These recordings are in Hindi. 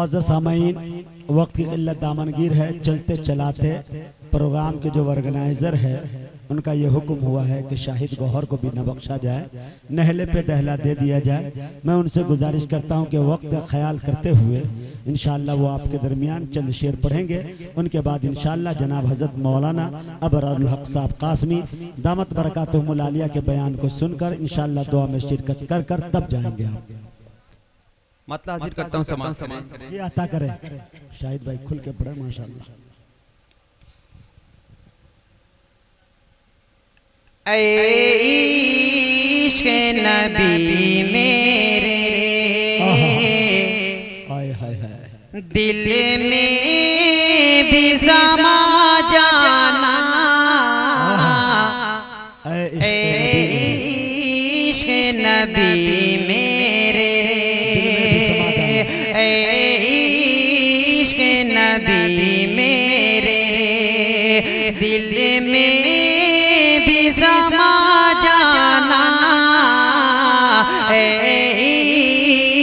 मुअज़्ज़ज़ सामईन, वक्त की क़िल्लत दामनगीर है, चलते चलाते प्रोग्राम के जो ऑर्गेनाइज़र है उनका ये हुक्म हुआ है कि शाहिद गौहर को भी न बख्शा जाए, नहले पे दहला दे दिया जाए। मैं उनसे गुजारिश करता हूँ कि वक्त का ख्याल करते हुए इंशाअल्लाह वो आपके दरमियान चंद शेर पढ़ेंगे। उनके बाद इंशाअल्लाह जनाब हज़रत मौलाना अबरारुल हक साहब कासमी दामत बरकातुहुमुल आलिया के बयान को सुनकर इंशाअल्लाह दुआ में शिरकत कर कर तब जाएंगे। आप मतलब हाजिर करता हूँ, समाज करें, ये अता करें। शाहिद भाई खुल के पढ़े माशाअल्लाह। इश्क़ नबी मेरे दिल में भी समा जाना, इश्क़ नबी मेरे, इश्क़ नबी मेरे दिल में भी समा जाना,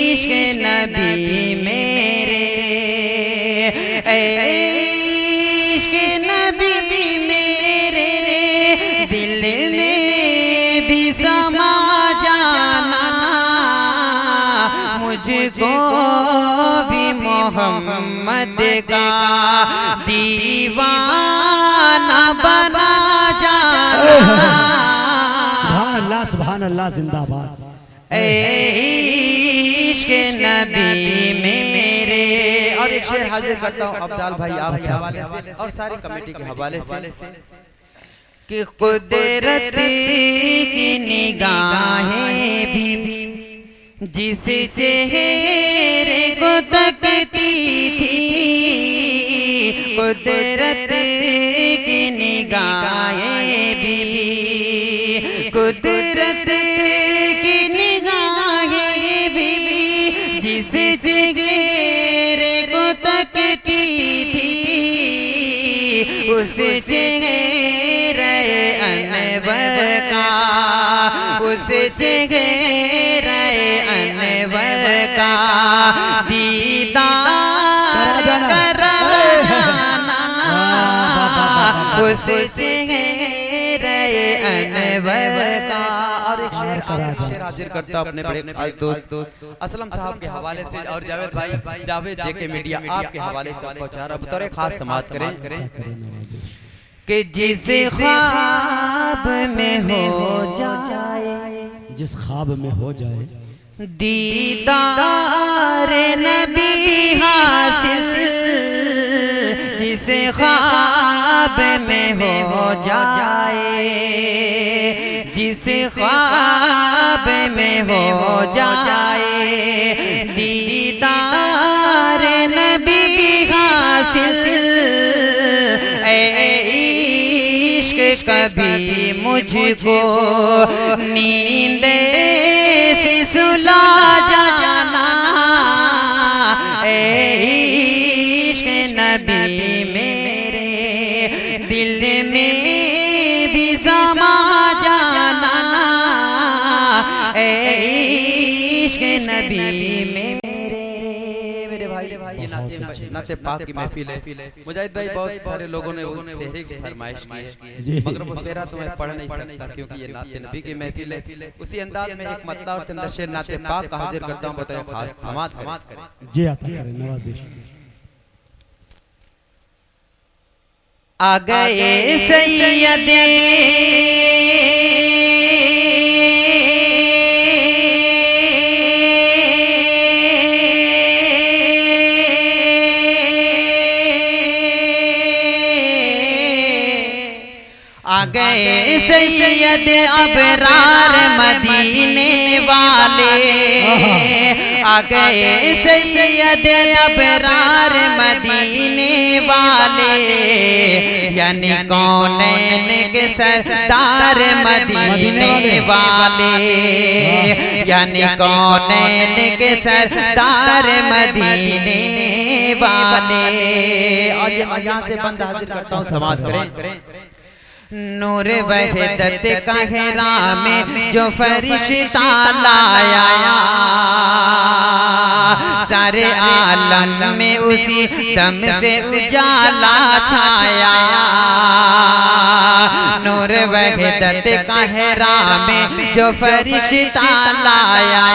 इश्क़ नबी मेरे, इश्क़ नबी मेरे दिल में भी समा जाना, मुझको भी मोहम्मद का दीवाना बना जाना। सुभान अल्लाह, सुभान अल्लाह, जिंदाबाद। इश्क़ नबी मेरे। और एक शेर हाजिर करता हूँ अब्दाल भाई आपके हवाले से और सारी कमेटी के हवाले से कि कुदरत की निगाहें भी जिस चेहरे को तकती थी, कुदरत की निगाहें भी, कुदरत की निगाहें भी जिस चेहरे को तकती थी, उस चेहरे अनवर का, उस चेहरे अनवर का दीदार करा जाना, उस चेहरे अनवर का। और एक शेर हाजिर करता अपने बड़े खास दोस्त असलम साहब के हवाले से और जावेद भाई, जावेद जेके मीडिया आपके हवाले तक पहुंचा रहा, बतौर खास समाप्त करें कि जिस ख्वाब में हो जाए, जिस ख्वाब में हो जाए दीदार नबी हासिल, जिस ख्वाब में हो जाए, जिस ख्वाब में हो जाए दीदार नबी हासिल, इश्क़ कभी मुझको नींद से सुला जाना, इश्क़ नबी मेरे दिल में भी समा जाना, इश्क़ नबी मेरे। मेरे भाई ये नाते पाक की महफिल है। मुजाहिद भाई बहुत सारे लोगों ने उस सेहरे की फरमाइश की है, मगर वो सेहरा तो मैं पढ़ नहीं सकता क्योंकि ये नाते नबी की महफिल है। उसी अंदाज में एक मतलब और चंद शेर नाते पाक का हाजिर करता हूँ, बतौर खास समाअत करें। जी आता करें, नवाज़िश। आ गए सैयदे आ गए सैयद अबरार मदीने वाले, आ गए सैयद अबरार मदीने वाले, यानी कौनैन के सरदार मदीने वाले, यानी कौनैन के सरदार मदीने वाले। और यहाँ से बंद हाजिर करता हूँ, समाअत करें। नूर वहदत का हेरा में जो फरिश्ता लाया, सारे आलम में उसी दम से उजाला छाया। नूर वहदत का हेरा में जो फरिश्ता लाया,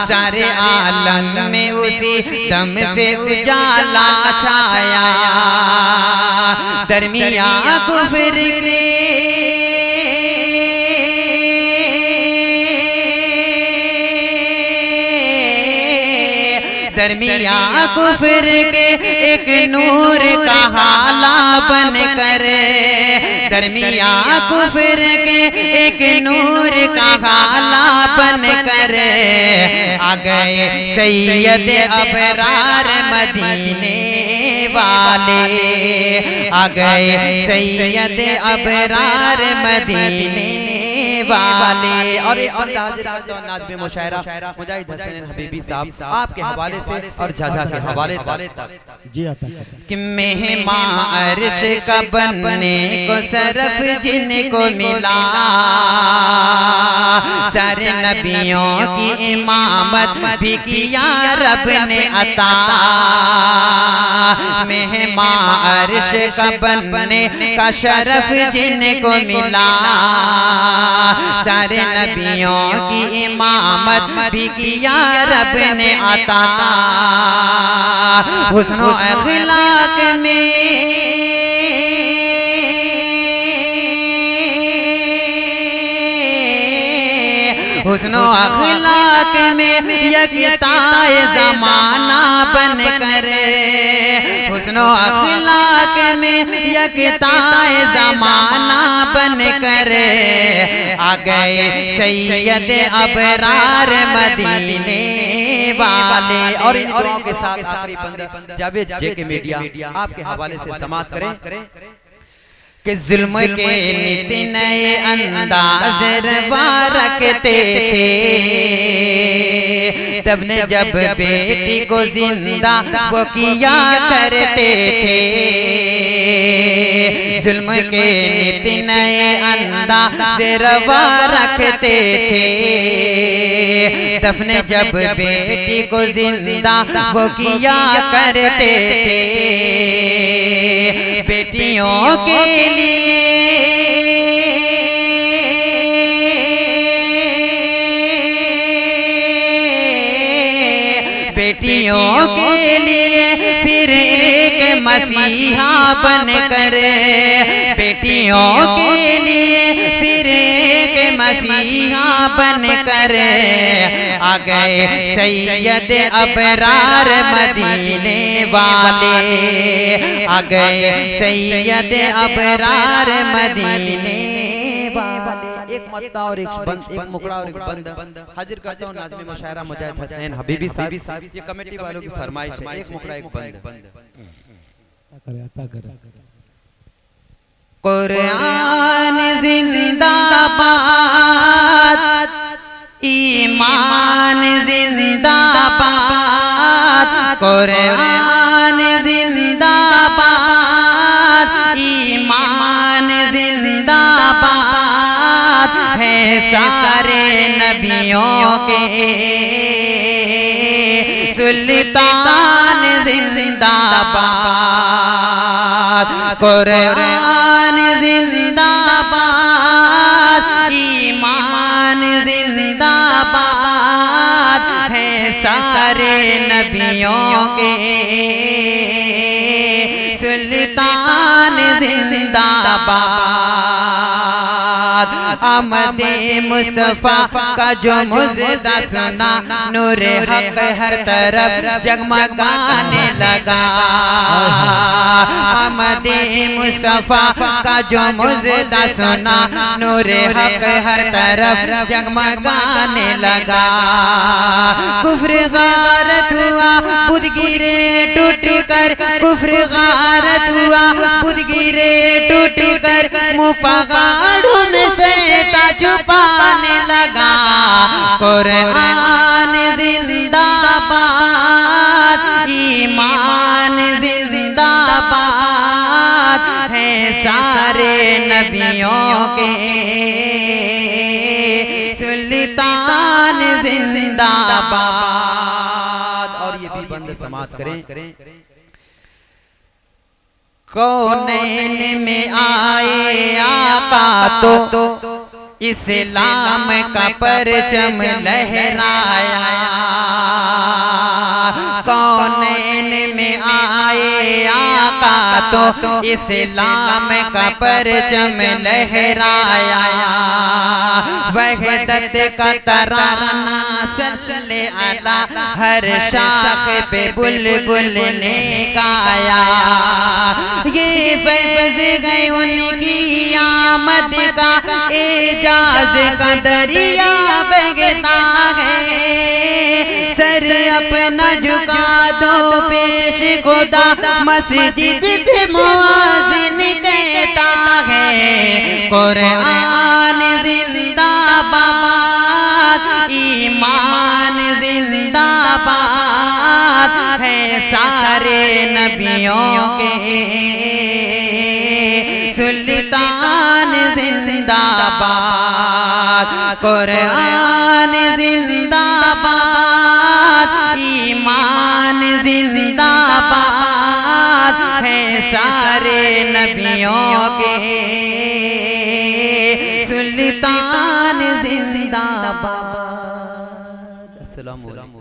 सारे आलम में उसी दम से उजाला छाया। दरमिया कुफर के दरमिया कुफर के एक नूर का हाला बन कर, दरमिया कुफर के एक नूर का हाला बन कर आ गए सैयद अबरार मदीने वाले, आ गए सैयद अबरार मदीने वाले। और एक बंदा हाजिर करता हूं नाज़ में मुशायरा मुजाहिद हसन हबीबी साहब आपके हवाले से और झाझा के हवाले जी आता कि मेहमान अर्श का बनने को सरफ जिनको मिला, सारे नबियों की इमामत भी किया रब ने अता। मेहमान अर्श का बनने का शरफ जिनको मिला, सारे नबियों की इमामत भी किया रब ने अता। हुस्न व अखलाक में हुस्न व अखलाक में यकताए ज़माना बन कर, हुस्न व अखलाक में यकताए ज़माना बन कर आ गए सैयद अबरार मदीने वाले। और इन दुआओं के साथ आखिरी बंदा जावेद जेके मीडिया आपके हवाले से समाप्त करें कि जुल्म के नित नए अंदाज रवा रखते थे, तब ने जब बेटी को जिंदा वो किया करते थे। जुल्म के नित नए अंदाज रवा रखते थे, तब ने जब बेटी को जिंदा वो किया करते थे। बेटियों के लिए बेटियों के लिए फिर एक मसीहा बन कर, बेटियों के लिए फिर एक मसीहा बन कर आ गए सैयद अबरार मदीने वाले, आ गए सैयद अबरार मदीने वाले। एक मत्ता और एक बंद, एक मुकड़ा और एक बंद हाजिर करता हूँ नाज़ में मुशायरा मुजाहिद हसन हबीबी साहब। ये कमेटी वालों की फरमाइश है, एक मुकड़ा एक बंद। कुरान जिंदाबाद, ईमान जिंदाबाद, कुरान जिंदाबाद, ईमान जिंदाबाद है सारे नबियों के सुल्तान जिंदाबाद। कुरान जिंदाबाद, ईमान जिंदाबाद है सारे नबियों के सुल्तान जिंदाबाद। आमद मुस्तफा का जो मुज़दा सुना, नूर हक हर तरफ जगमगाने लगा। आमद मुस्तफा का जो मुज़दा सुना, नूर हक हर तरफ जगमगाने लगा। कुफ्र गारत हुआ बुध गिरे टूट कर, कुफ्र गारत हुआ बुध गिरे टूट कर, मुँह पगाड़ों में शैतान छुपाने लगा। कुरान जिंदाबाद, ईमान जिंदाबाद है सारे नबियों के सुल्तान जिंदाबाद। और ये भी बंद समाप्त करें। कौनैन में आए आका तो इस्लाम का परचम लहराया। कौनैन में आए आका तो इस्लाम का परचम लहराया। वहदत का तराना सल्ले अला हर शाख पे बुलबुल ने गाया। ये फैज़ गए उनकी आमद का एजाज का दरिया बहता है। सर अपना झुका दो पेश खुदा मस्जिद से मुआज़िन कहता है। कुरान जिंदाबाद, ईमान जिंदाबाद है सारे नबियों के सुल्तान जिंदाबाद। कुरान जिंदाबाद, ईमान जिंदाबाद है सारे नबियों के सुल्तान जिंदाबाद। अस्सलाम वालेकुम।